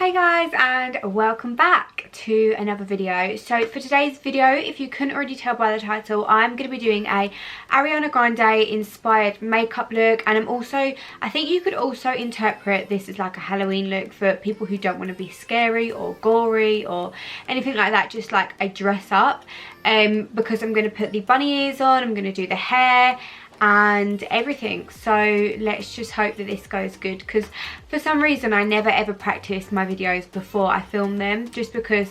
Hi guys, and welcome back to another video. So for today's video, if you couldn't already tell by the title, I'm going to be doing a Ariana Grande inspired makeup look, and I think you could also interpret this as like a Halloween look for people who don't want to be scary or gory or anything like that, just like a dress up, because I'm going to put the bunny ears on, I'm going to do the hair and everything. So let's just hope that this goes good, because for some reason I never ever practice my videos before I film them, just because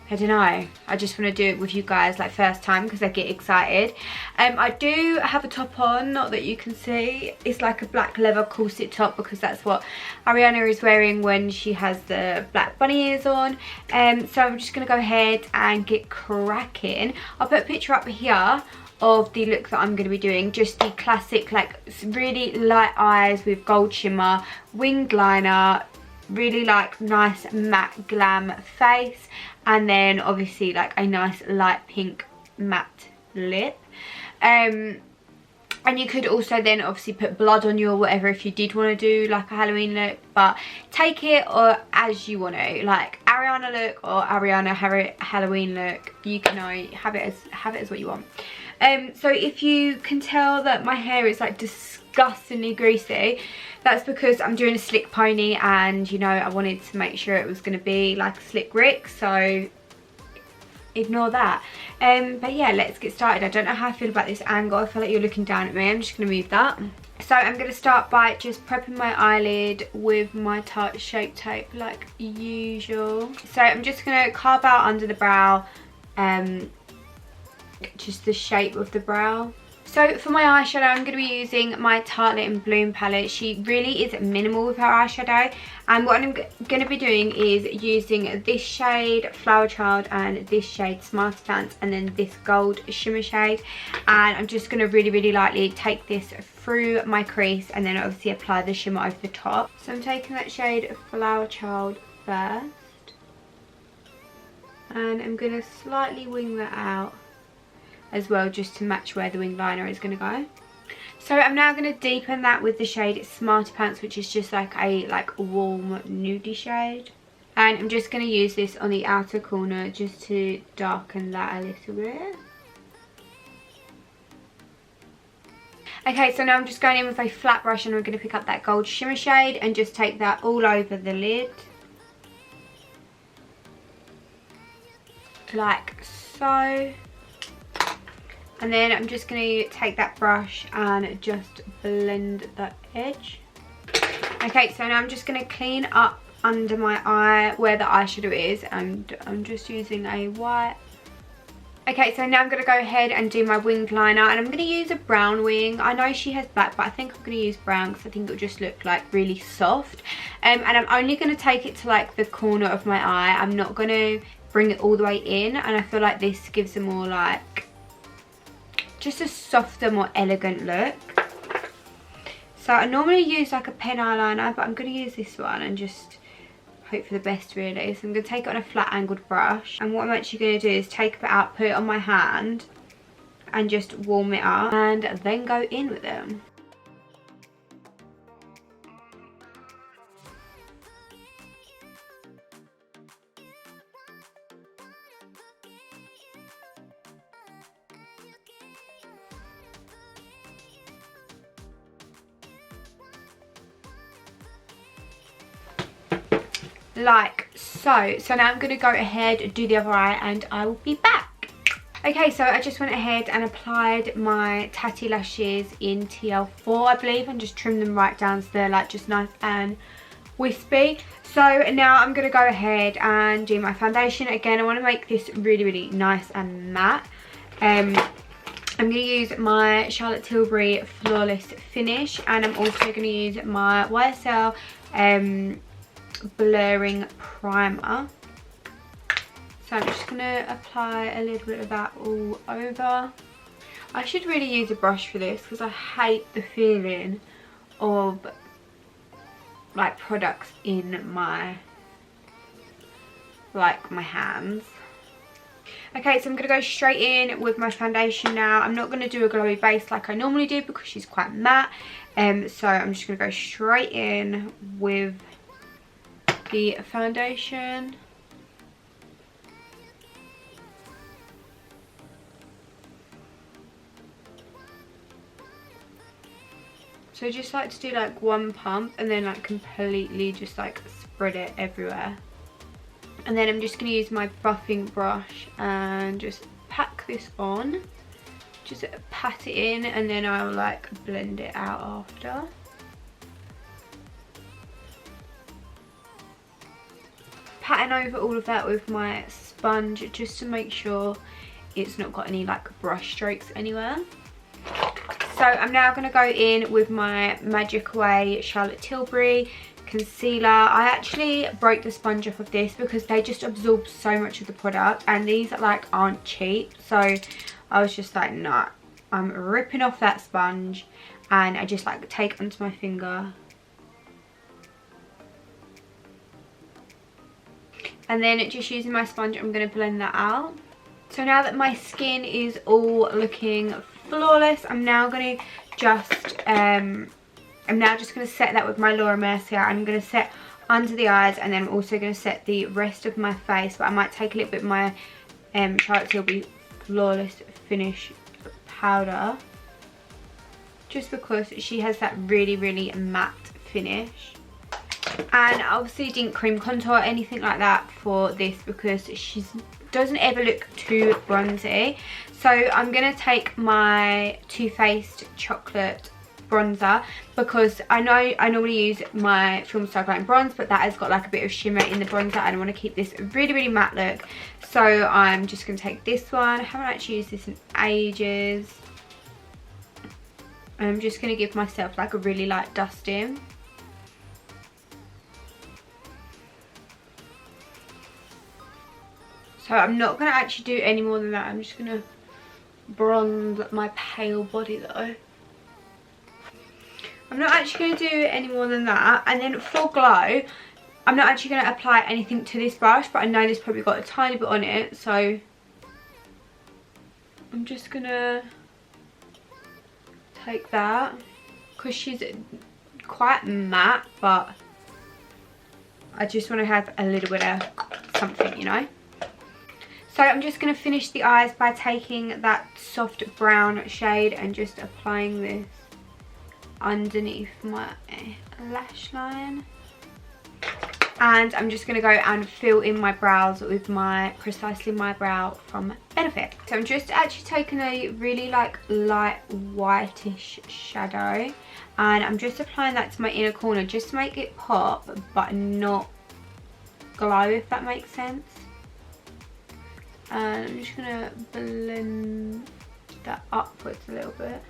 I don't know, I just want to do it with you guys like first time because I get excited. I do have a top on, not that you can see. It's like a black leather corset top because that's what Ariana is wearing when she has the black bunny ears on. So I'm just going to go ahead and get cracking. I'll put a picture up here of the look that I'm going to be doing, just the classic like really light eyes with gold shimmer, winged liner, really like nice matte glam face, and then obviously like a nice light pink matte lip. And you could also then obviously put blood on you or whatever if you did want to do like a Halloween look, but take it or as you want to, like Ariana look or Ariana Halloween look, you can have it as what you want. So if you can tell that my hair is like disgustingly greasy, that's because I'm doing a slick pony, and you know I wanted to make sure it was going to be like a slick Rick, so ignore that. But yeah, let's get started. I don't know how I feel about this angle. I feel like you're looking down at me. I'm just going to move that. So I'm going to start by just prepping my eyelid with my Tarte Shape Tape like usual. So I'm just going to carve out under the brow, just the shape of the brow. So for my eyeshadow, I'm going to be using my Tarte Lit and Bloom palette. She really is minimal with her eyeshadow, and what I'm going to be doing is using this shade Flower Child and this shade Smarty Pants and then this gold shimmer shade, and I'm just going to really lightly take this through my crease and then obviously apply the shimmer over the top. So I'm taking that shade Flower Child first, and I'm going to slightly wing that out as well, just to match where the wing liner is going to go. So I'm now going to deepen that with the shade Smarty Pants, which is just like a warm nudie shade, and I'm just going to use this on the outer corner just to darken that a little bit. Okay, so now I'm just going in with a flat brush, and I'm going to pick up that gold shimmer shade and just take that all over the lid like so. And then I'm just going to take that brush and just blend that edge. Okay, so now I'm just going to clean up under my eye where the eyeshadow is, and I'm just using a white. Okay, so now I'm going to go ahead and do my winged liner, and I'm going to use a brown wing. I know she has black, but I think I'm going to use brown because I think it'll just look like really soft. And I'm only going to take it to like the corner of my eye. I'm not going to bring it all the way in, and I feel like this gives a more like just a softer, more elegant look. So I normally use like a pen eyeliner, but I'm going to use this one and just hope for the best really. So I'm going to take it on a flat angled brush, and what I'm actually going to do is take it out, put it on my hand and just warm it up, and then go in with them. Like so. So now I'm going to go ahead and do the other eye, and I will be back. Okay, so I just went ahead and applied my Tatty lashes in TL4 I believe, and just trimmed them right down so they're like just nice and wispy. So now I'm going to go ahead and do my foundation. Again, I want to make this really nice and matte. I'm going to use my Charlotte Tilbury Flawless Finish, and I'm also going to use my YSL blurring primer. So I'm just going to apply a little bit of that all over. I should really use a brush for this because I hate the feeling of like products in my my hands. Okay, so I'm going to go straight in with my foundation now. I'm not going to do a glowy base like I normally do because she's quite matte. So I'm just going to go straight in with the foundation. So I just like to do like one pump and then like completely just like spread it everywhere. And then I'm just going to use my buffing brush and just pack this on. Just pat it in and then I'll like blend it out after. Patting over all of that with my sponge just to make sure it's not got any like brush strokes anywhere. So I'm now going to go in with my Magic Away Charlotte Tilbury concealer. I actually broke the sponge off of this because they just absorb so much of the product, and these like aren't cheap, so I was just like, nah, I'm ripping off that sponge, and I just like take it onto my finger. And then just using my sponge, I'm going to blend that out. So now that my skin is all looking flawless, I'm now going to just I'm now just going to set that with my Laura Mercier. I'm going to set under the eyes, and then I'm also going to set the rest of my face, but I might take a little bit of my Charlotte Tilbury Flawless Finish powder, just because she has that really matte finish. And I obviously didn't cream contour or anything like that for this because she doesn't ever look too bronzy. So I'm going to take my Too Faced chocolate bronzer, because I know I normally use my Film Star Glowing bronze, but that has got like a bit of shimmer in the bronzer, and I want to keep this really matte look. So I'm just going to take this one. I haven't actually used this in ages. I'm just going to give myself like a really light dusting. So I'm not going to actually do any more than that. I'm just going to bronze my pale body though. I'm not actually going to do any more than that. And then for glow, I'm not actually going to apply anything to this brush, but I know this probably got a tiny bit on it, so I'm just going to take that, because she's quite matte, but I just want to have a little bit of something, you know. So I'm just going to finish the eyes by taking that soft brown shade and just applying this underneath my lash line. And I'm just going to go and fill in my brows with my Precisely My Brow from Benefit. So I'm just actually taking a really like light whitish shadow, and I'm just applying that to my inner corner just to make it pop but not glow, if that makes sense. And I'm just going to blend that upwards a little bit,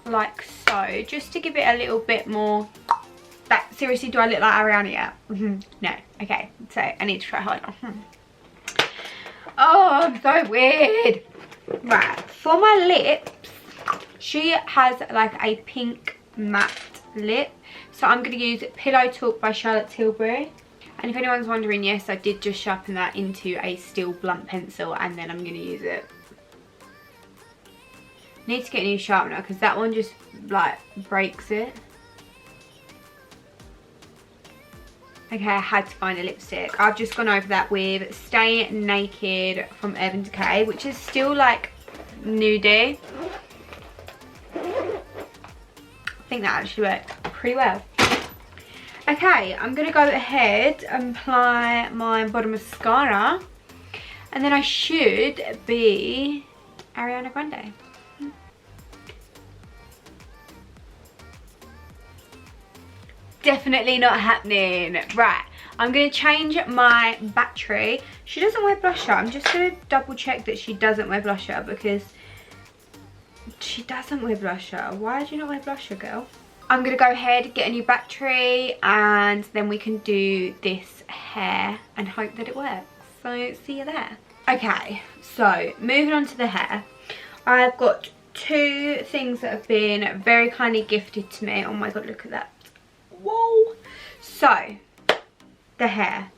like so, just to give it a little bit more. That, seriously, do I look like Ariana yet? No. Okay, so I need to try harder. Oh, I'm so weird. Right, for my lips, she has like a pink matte lip, so I'm going to use Pillow Talk by Charlotte Tilbury. And if anyone's wondering, yes, I did just sharpen that into a steel blunt pencil, and then I'm going to use it. Need to get a new sharpener because that one just like breaks it. Okay, I had to find a lipstick. I've just gone over that with Stay Naked from Urban Decay, which is still like nudie. I think that actually worked pretty well. Okay, I'm going to go ahead and apply my bottom mascara, and then I should be Ariana Grande. Definitely not happening. Right, I'm going to change my battery. She doesn't wear blusher. I'm just going to double check that she doesn't wear blusher, because she doesn't wear blusher. Why do you not wear blusher, girl? I'm going to go ahead, get a new battery, and then we can do this hair and hope that it works. So see you there. Okay, so moving on to the hair. I've got two things that have been very kindly gifted to me. Oh my god, look at that. Whoa. So the hair.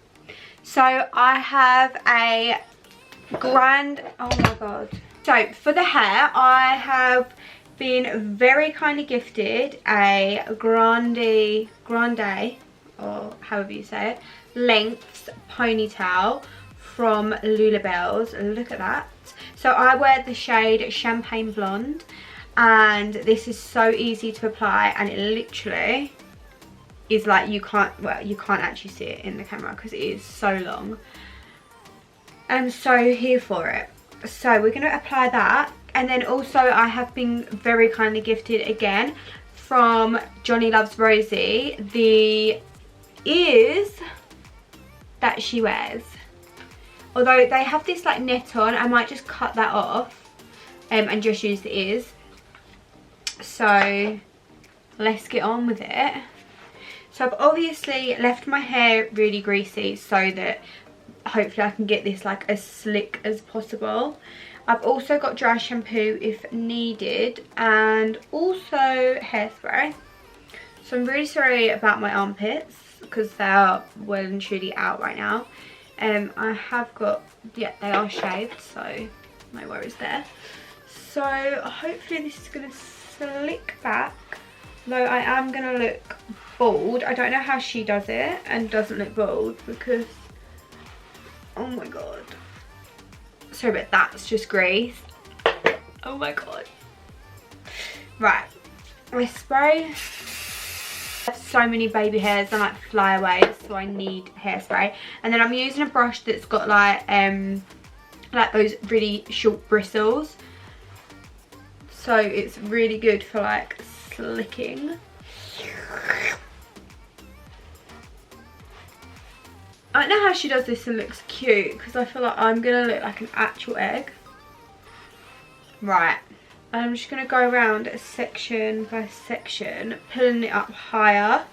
So I have a grand, oh my god. So for the hair, I have been very kindly gifted a grande, or however you say it, lengths ponytail from Lulabelle's. Look at that. So I wear the shade Champagne Blonde, and this is so easy to apply, and it literally is like, you can't actually see it in the camera because it is so long. I'm so here for it. So we're going to apply that, and then also I have been very kindly gifted again from Johnny Loves Rosie the ears that she wears. Although they have this like net on, I might just cut that off and just use the ears. So let's get on with it. So I've obviously left my hair really greasy so that hopefully I can get this like as slick as possible. I've also got dry shampoo if needed, and also hairspray. So I'm really sorry about my armpits because they are well and truly out right now. I have got, yeah, they are shaved, so no worries there. So hopefully this is going to slick back, though I am going to look bald. I don't know how she does it and doesn't look bald because, oh my god. Sorry, but that's just grease. Oh my god. Right, my spray. I have so many baby hairs and like flyaways, so I need hairspray. And then I'm using a brush that's got like those really short bristles, so it's really good for like slicking. I don't know how she does this and looks cute, because I feel like I'm gonna look like an actual egg. Right, I'm just going to go around section by section, pulling it up higher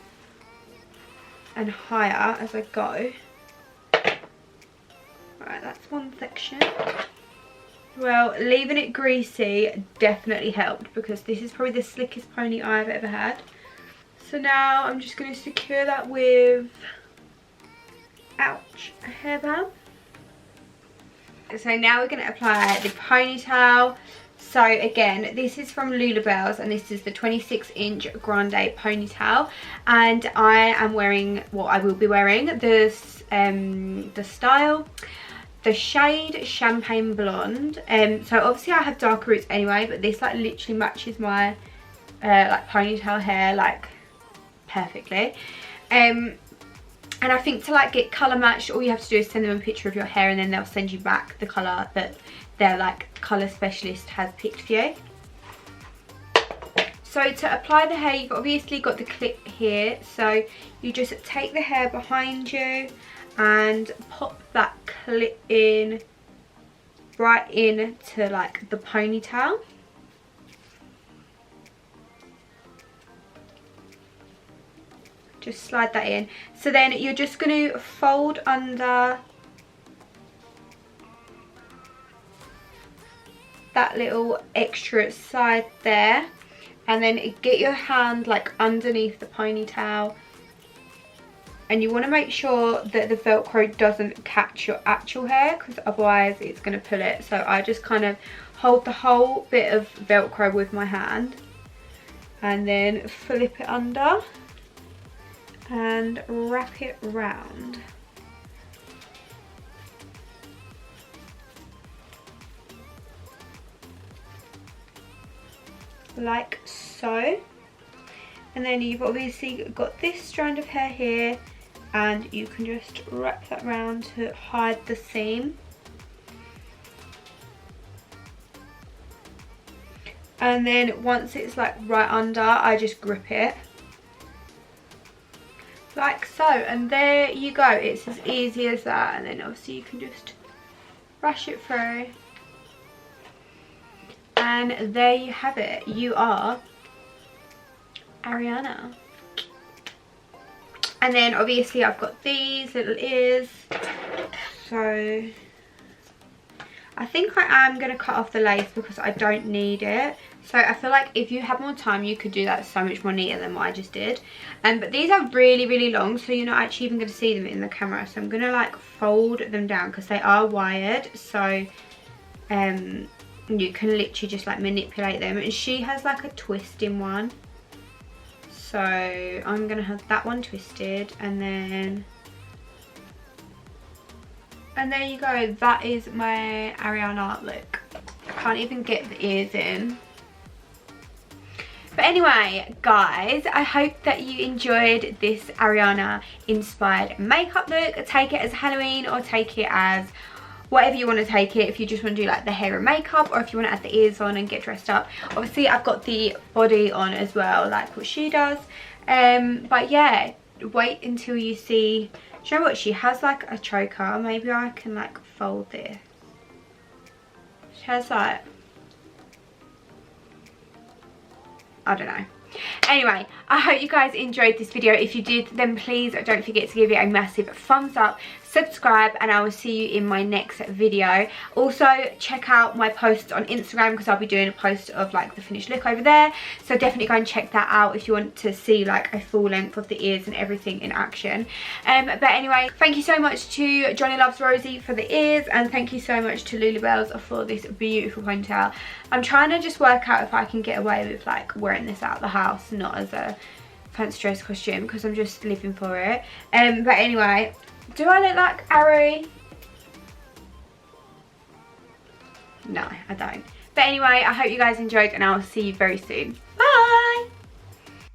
and higher as I go. Right, that's one section. Well, leaving it greasy definitely helped, because this is probably the slickest pony I've ever had. So now I'm just going to secure that with, ouch, a hairband. So now we're going to apply the ponytail. So again, this is from Lulabelle's, and this is the 26-inch grande ponytail, and I am wearing, well, I will be wearing this, the style, the shade Champagne Blonde. So obviously I have darker roots anyway, but this like literally matches my like ponytail hair like perfectly. And I think to like get colour matched, all you have to do is send them a picture of your hair, and then they'll send you back the colour that their like colour specialist has picked for you. So to apply the hair, you've obviously got the clip here, so you just take the hair behind you and pop that clip in right into like the ponytail. Just slide that in. So then you're just going to fold under that little extra side there, and then get your hand like underneath the ponytail, and you want to make sure that the Velcro doesn't catch your actual hair, because otherwise it's going to pull it. So I just kind of hold the whole bit of Velcro with my hand and then flip it under and wrap it round. Like so. And then you've obviously got this strand of hair here, and you can just wrap that round to hide the seam. And then once it's like right under, I just grip it like so, and there you go. It's as easy as that. And then obviously you can just brush it through, and there you have it. You are Ariana. And then obviously I've got these little ears, so I think I am going to cut off the lace because I don't need it. So I feel like if you had more time, you could do that so much more neater than what I just did. But these are really, really long, so you're not actually even going to see them in the camera. So I'm going to like fold them down because they are wired. So you can literally just like manipulate them. And she has like a twisting one. So I'm gonna have that one twisted, and then, and there you go. That is my Ariana look. I can't even get the ears in. But anyway, guys, I hope that you enjoyed this Ariana inspired makeup look. Take it as Halloween or take it as whatever you want to take it. If you just want to do like the hair and makeup, or if you want to add the ears on and get dressed up. Obviously I've got the body on as well, like what she does. But yeah, wait until you see. Do you know what, she has like a choker. Maybe I can like fold this. She has like, I don't know. Anyway, I hope you guys enjoyed this video. If you did, then please don't forget to give it a massive thumbs up, subscribe, and I will see you in my next video. Also, check out my posts on Instagram, because I'll be doing a post of like the finished look over there. So definitely go and check that out if you want to see like a full length of the ears and everything in action. But anyway, thank you so much to Johnny Loves Rosie for the ears, and thank you so much to Lulabells for this beautiful ponytail. I'm trying to just work out if I can get away with like wearing this out the house, not as a fancy dress costume, because I'm just living for it. But anyway, do I look like Ari? No, I don't. But anyway, I hope you guys enjoyed, and I'll see you very soon. Bye!